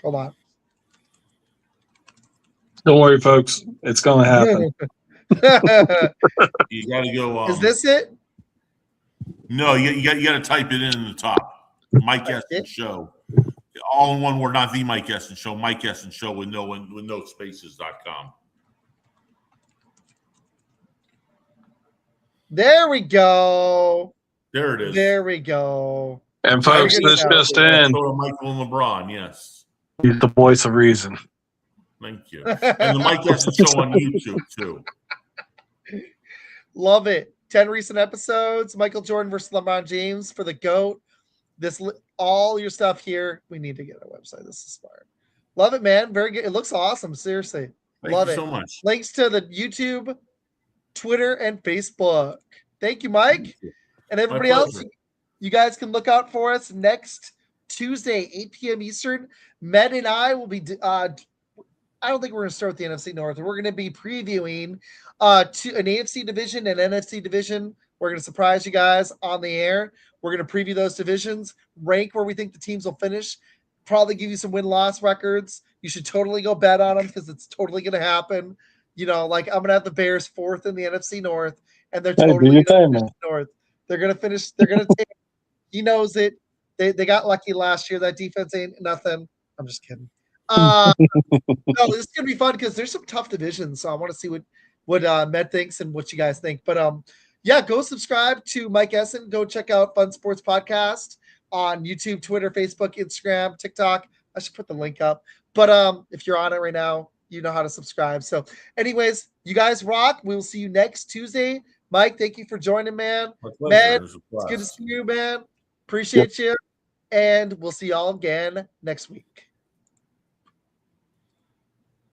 Hold on. Don't worry, folks. It's going to happen. You got to go. Is this it? No, you got to type it in the top. Mike Essen Show. All in one word, not the Mike Essen Show. Mike Essen Show with no spaces.com. There we go. There it is. There we go. And folks, this just in. Michael and LeBron, yes. He's the voice of reason. Thank you. And the Mike Essen Show on YouTube too. Love it. 10 recent episodes. Michael Jordan versus LeBron James for the GOAT. All your stuff here. We need to get a website. This is smart. Love it, man. Very good. It looks awesome. Seriously. Love it. Thank you so much. Links to the YouTube, Twitter, and Facebook. Thank you, Mike. Thank you. And everybody else, you guys can look out for us next Tuesday, 8 p.m. Eastern. Med and I will be I don't think we're going to start with the NFC North. We're going to be previewing to an AFC division and NFC division. We're going to surprise you guys on the air. We're going to preview those divisions, rank where we think the teams will finish, probably give you some win-loss records. You should totally go bet on them because it's totally going to happen. You know, like I'm going to have the Bears 4th in the NFC North, and they're totally going to finish North. They're going to finish. They're going to take. He knows it. They got lucky last year. That defense ain't nothing. I'm just kidding. No, this is gonna be fun because there's some tough divisions. So I want to see what Med thinks and what you guys think. But yeah, go subscribe to Mike Essen. Go check out Fun Sports Podcast on YouTube, Twitter, Facebook, Instagram, TikTok. I should put the link up. But if you're on it right now, you know how to subscribe. So, anyways, you guys rock. We will see you next Tuesday. Mike, thank you for joining, man. Med, it's good to see you, man. Appreciate you. And we'll see y'all again next week.